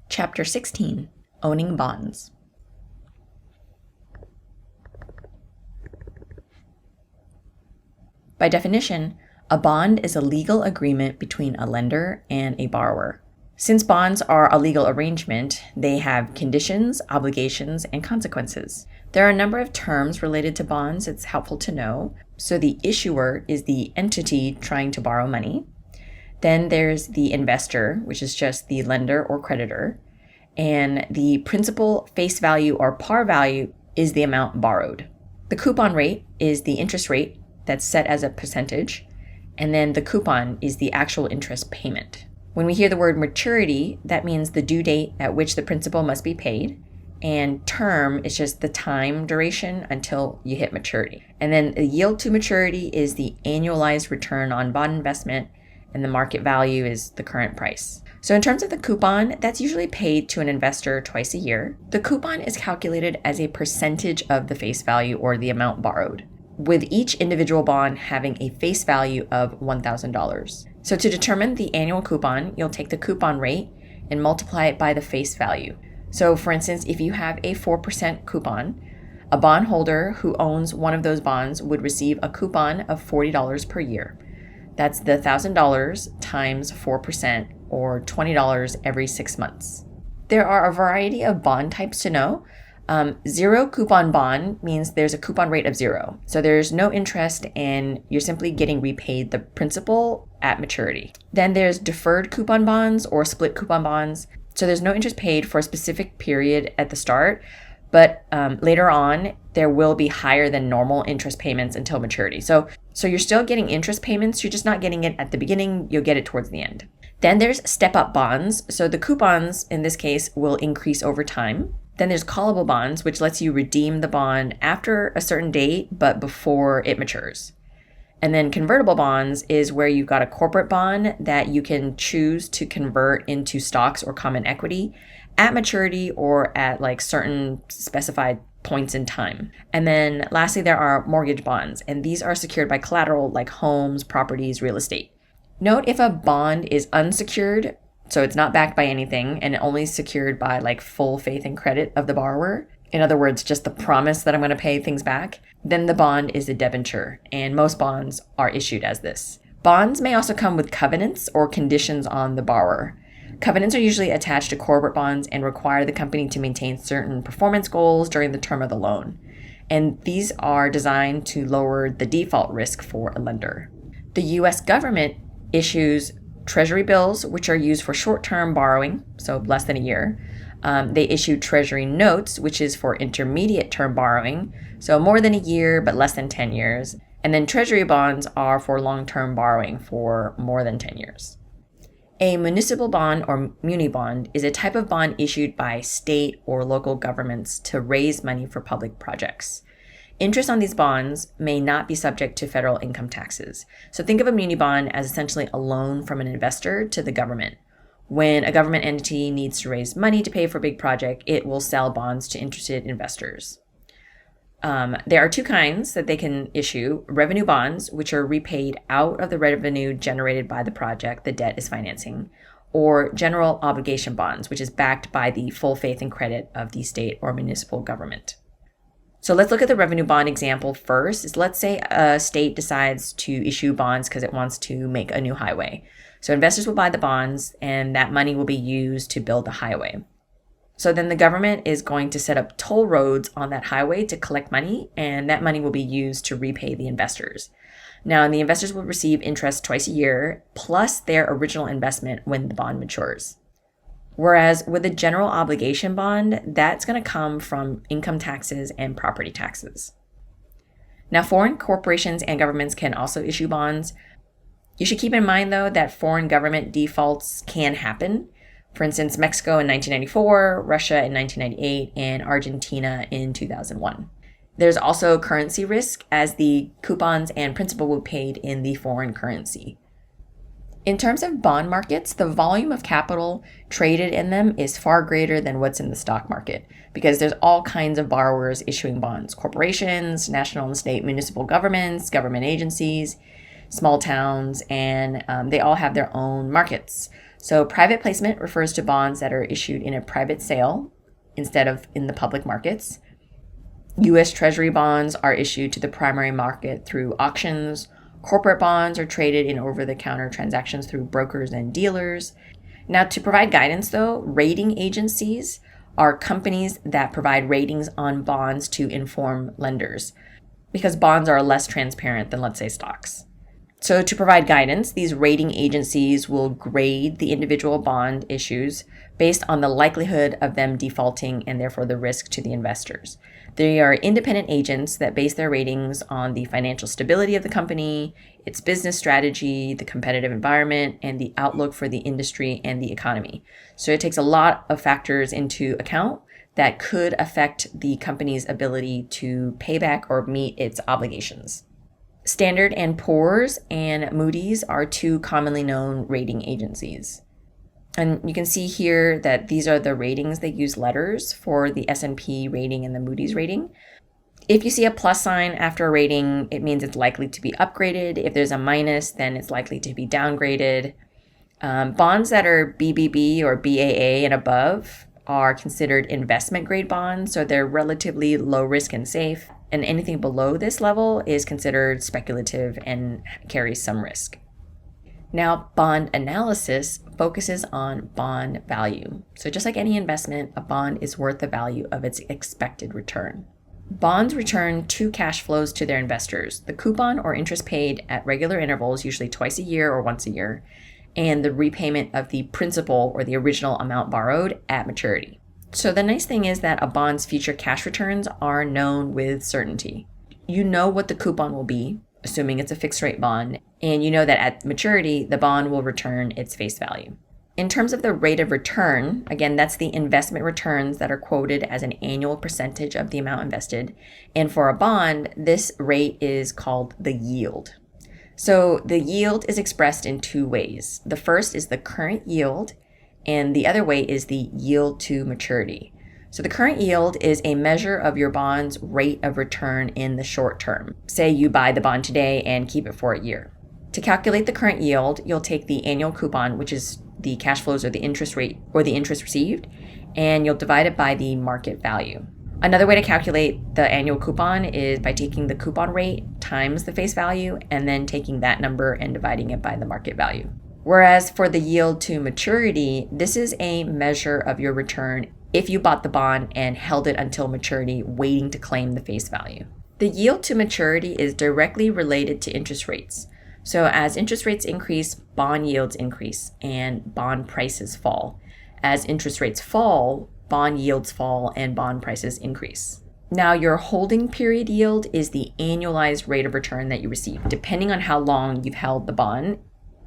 Chapter 16, Owning Bonds. By definition, a bond is a legal agreement between a lender and a borrower. Since bonds are a legal arrangement, they have conditions, obligations, and consequences. There are a number of terms related to bonds it's helpful to know. So the issuer is the entity trying to borrow money. Then there's the investor, which is just the lender or creditor. And the principal, face value, or par value is the amount borrowed. The coupon rate is the interest rate that's set as a percentage. And then the coupon is the actual interest payment. When we hear the word maturity, that means the due date at which the principal must be paid. And term is just the time duration until you hit maturity. And then the yield to maturity is the annualized return on bond investment, and the market value is the current price. So in terms of the coupon, that's usually paid to an investor twice a year. The coupon is calculated as a percentage of the face value or the amount borrowed, with each individual bond having a face value of $1,000. So to determine the annual coupon, you'll take the coupon rate and multiply it by the face value. So for instance, if you have a 4% coupon, a bondholder who owns one of those bonds would receive a coupon of $40 per year. That's the $1,000 times 4%, or $20 every 6 months. There are a variety of bond types to know. Zero coupon bond means there's a coupon rate of 0. So there's no interest and you're simply getting repaid the principal at maturity. Then there's deferred coupon bonds or split coupon bonds. So there's no interest paid for a specific period at the start, but later on, there will be higher than normal interest payments until maturity. So you're still getting interest payments, you're just not getting it at the beginning, you'll get it towards the end. Then there's step-up bonds. So the coupons, in this case, will increase over time. Then there's callable bonds, which lets you redeem the bond after a certain date, but before it matures. And then convertible bonds is where you've got a corporate bond that you can choose to convert into stocks or common equity at maturity or at like certain specified points in time. And then lastly, there are mortgage bonds, and these are secured by collateral like homes, properties, real estate. Note if a bond is unsecured, so it's not backed by anything and only secured by like full faith and credit of the borrower, in other words, just the promise that I'm going to pay things back, then the bond is a debenture, and most bonds are issued as this. Bonds may also come with covenants or conditions on the borrower. Covenants are usually attached to corporate bonds and require the company to maintain certain performance goals during the term of the loan. And these are designed to lower the default risk for a lender. The U.S. government issues treasury bills, which are used for short-term borrowing, so less than a year. They issue treasury notes, which is for intermediate-term borrowing, so more than a year but less than 10 years. And then treasury bonds are for long-term borrowing for more than 10 years. A municipal bond or muni bond is a type of bond issued by state or local governments to raise money for public projects. Interest on these bonds may not be subject to federal income taxes. So think of a muni bond as essentially a loan from an investor to the government. When a government entity needs to raise money to pay for a big project, it will sell bonds to interested investors. There are two kinds that they can issue: revenue bonds, which are repaid out of the revenue generated by the project the debt is financing, or general obligation bonds, which is backed by the full faith and credit of the state or municipal government. So let's look at the revenue bond example first. Let's say a state decides to issue bonds because it wants to make a new highway. So investors will buy the bonds and that money will be used to build the highway. So then the government is going to set up toll roads on that highway to collect money, and that money will be used to repay the investors. Now, the investors will receive interest twice a year, plus their original investment when the bond matures. Whereas with a general obligation bond, that's going to come from income taxes and property taxes. Now, foreign corporations and governments can also issue bonds. You should keep in mind, though, that foreign government defaults can happen. For instance, Mexico in 1994, Russia in 1998, and Argentina in 2001. There's also currency risk, as the coupons and principal will be paid in the foreign currency. In terms of bond markets, the volume of capital traded in them is far greater than what's in the stock market, because there's all kinds of borrowers issuing bonds: corporations, national and state municipal governments, government agencies, small towns, and they all have their own markets. So private placement refers to bonds that are issued in a private sale instead of in the public markets. U.S. Treasury bonds are issued to the primary market through auctions. Corporate bonds are traded in over-the-counter transactions through brokers and dealers. Now, to provide guidance, though, rating agencies are companies that provide ratings on bonds to inform lenders because bonds are less transparent than, let's say, stocks. So to provide guidance, these rating agencies will grade the individual bond issues based on the likelihood of them defaulting and therefore the risk to the investors. They are independent agents that base their ratings on the financial stability of the company, its business strategy, the competitive environment, and the outlook for the industry and the economy. So it takes a lot of factors into account that could affect the company's ability to pay back or meet its obligations. Standard & Poor's and Moody's are two commonly known rating agencies. And you can see here that these are the ratings. They use letters for the S&P rating and the Moody's rating. If you see a plus sign after a rating, it means it's likely to be upgraded. If there's a minus, then it's likely to be downgraded. Bonds that are BBB or BAA and above are considered investment grade bonds, so they're relatively low risk and safe. And anything below this level is considered speculative and carries some risk. Now, bond analysis focuses on bond value. So just like any investment, a bond is worth the value of its expected return. Bonds return two cash flows to their investors: the coupon or interest paid at regular intervals, usually twice a year or once a year, and the repayment of the principal or the original amount borrowed at maturity. So the nice thing is that a bond's future cash returns are known with certainty. You know what the coupon will be, assuming it's a fixed rate bond, and you know that at maturity, the bond will return its face value. In terms of the rate of return, again, that's the investment returns that are quoted as an annual percentage of the amount invested. And for a bond, this rate is called the yield. So the yield is expressed in two ways. The first is the current yield, and the other way is the yield to maturity. So the current yield is a measure of your bond's rate of return in the short term. Say you buy the bond today and keep it for a year. To calculate the current yield, you'll take the annual coupon, which is the cash flows or the interest rate or the interest received, and you'll divide it by the market value. Another way to calculate the annual coupon is by taking the coupon rate times the face value and then taking that number and dividing it by the market value. Whereas for the yield to maturity, this is a measure of your return if you bought the bond and held it until maturity, waiting to claim the face value. The yield to maturity is directly related to interest rates. So as interest rates increase, bond yields increase and bond prices fall. As interest rates fall, bond yields fall and bond prices increase. Now, your holding period yield is the annualized rate of return that you receive, depending on how long you've held the bond,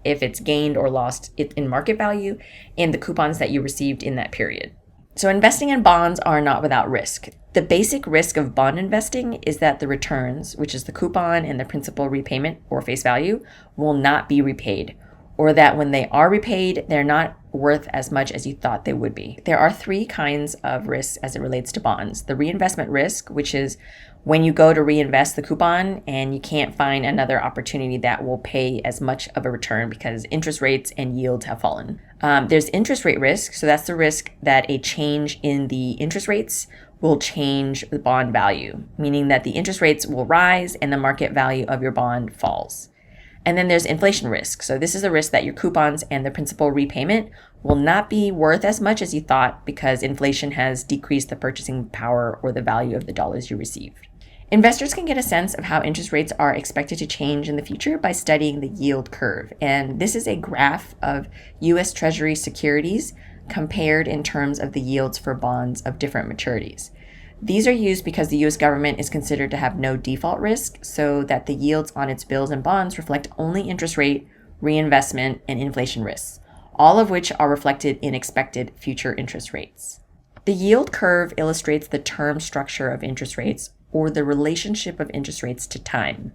if it's gained or lost in market value, and the coupons that you received in that period. So investing in bonds are not without risk. The basic risk of bond investing is that the returns, which is the coupon and the principal repayment or face value, will not be repaid, or that when they are repaid, they're not worth as much as you thought they would be. There are three kinds of risks as it relates to bonds. The reinvestment risk, which is when you go to reinvest the coupon and you can't find another opportunity that will pay as much of a return because interest rates and yields have fallen. There's interest rate risk. So that's the risk that a change in the interest rates will change the bond value, meaning that the interest rates will rise and the market value of your bond falls. And then there's inflation risk. So this is the risk that your coupons and the principal repayment will not be worth as much as you thought because inflation has decreased the purchasing power or the value of the dollars you received. Investors can get a sense of how interest rates are expected to change in the future by studying the yield curve. And this is a graph of U.S. Treasury securities compared in terms of the yields for bonds of different maturities. These are used because the U.S. government is considered to have no default risk, so that the yields on its bills and bonds reflect only interest rate, reinvestment, and inflation risks, all of which are reflected in expected future interest rates. The yield curve illustrates the term structure of interest rates or the relationship of interest rates to time.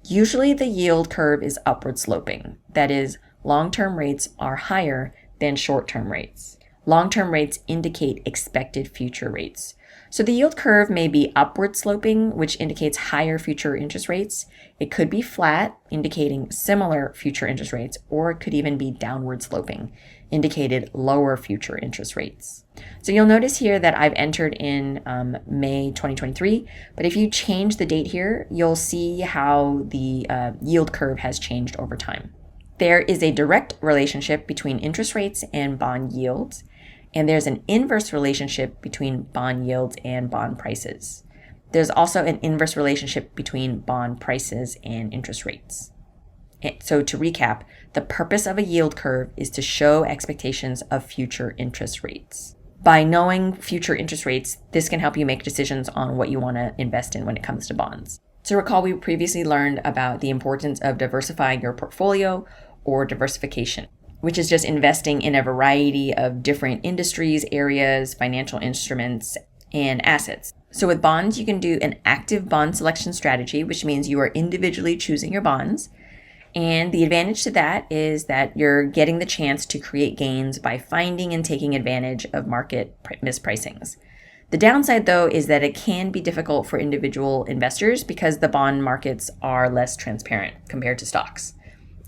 Usually the yield curve is upward sloping. That is, long-term rates are higher than short-term rates. Long-term rates indicate expected future rates. So the yield curve may be upward sloping, which indicates higher future interest rates. It could be flat, indicating similar future interest rates, or it could even be downward sloping, indicated lower future interest rates. So you'll notice here that I've entered in May 2023, but if you change the date here, you'll see how the yield curve has changed over time. There is a direct relationship between interest rates and bond yields, and there's an inverse relationship between bond yields and bond prices. There's also an inverse relationship between bond prices and interest rates. So to recap, the purpose of a yield curve is to show expectations of future interest rates. By knowing future interest rates, this can help you make decisions on what you want to invest in when it comes to bonds. So recall we previously learned about the importance of diversifying your portfolio or diversification, which is just investing in a variety of different industries, areas, financial instruments, and assets. So with bonds, you can do an active bond selection strategy, which means you are individually choosing your bonds. And the advantage to that is that you're getting the chance to create gains by finding and taking advantage of market mispricings. The downside, though, is that it can be difficult for individual investors because the bond markets are less transparent compared to stocks.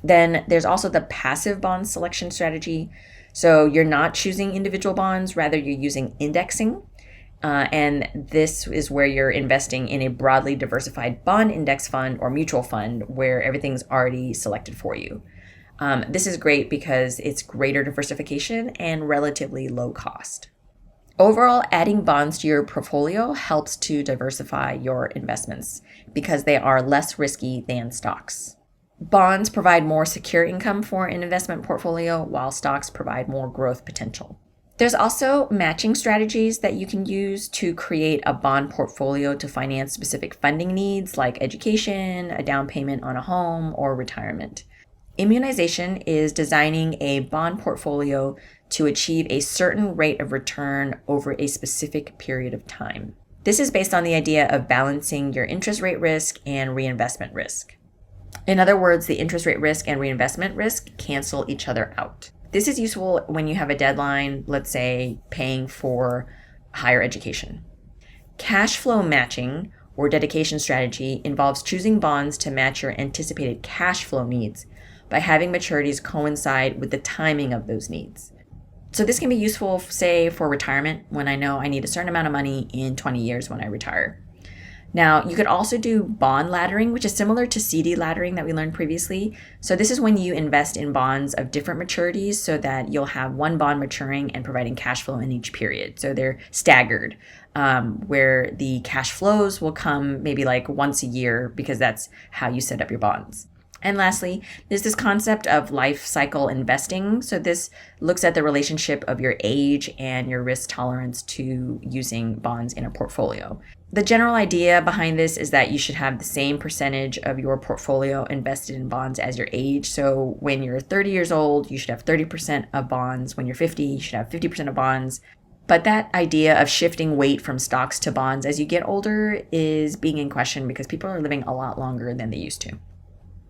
Then there's also the passive bond selection strategy. So you're not choosing individual bonds, rather you're using indexing. And this is where you're investing in a broadly diversified bond index fund or mutual fund where everything's already selected for you. This is great because it's greater diversification and relatively low cost. Overall, adding bonds to your portfolio helps to diversify your investments because they are less risky than stocks. Bonds provide more secure income for an investment portfolio, while stocks provide more growth potential. There's also matching strategies that you can use to create a bond portfolio to finance specific funding needs like education, a down payment on a home, or retirement. Immunization is designing a bond portfolio to achieve a certain rate of return over a specific period of time. This is based on the idea of balancing your interest rate risk and reinvestment risk. In other words, the interest rate risk and reinvestment risk cancel each other out. This is useful when you have a deadline, let's say paying for higher education. Cash flow matching or dedication strategy involves choosing bonds to match your anticipated cash flow needs by having maturities coincide with the timing of those needs. So this can be useful, say, for retirement when I know I need a certain amount of money in 20 years when I retire. Now, you could also do bond laddering, which is similar to CD laddering that we learned previously. So this is when you invest in bonds of different maturities so that you'll have one bond maturing and providing cash flow in each period. So they're staggered, where the cash flows will come maybe like once a year because that's how you set up your bonds. And lastly, there's this concept of life cycle investing. So this looks at the relationship of your age and your risk tolerance to using bonds in a portfolio. The general idea behind this is that you should have the same percentage of your portfolio invested in bonds as your age. So when you're 30 years old, you should have 30% of bonds. When you're 50, you should have 50% of bonds. But that idea of shifting weight from stocks to bonds as you get older is being in question because people are living a lot longer than they used to.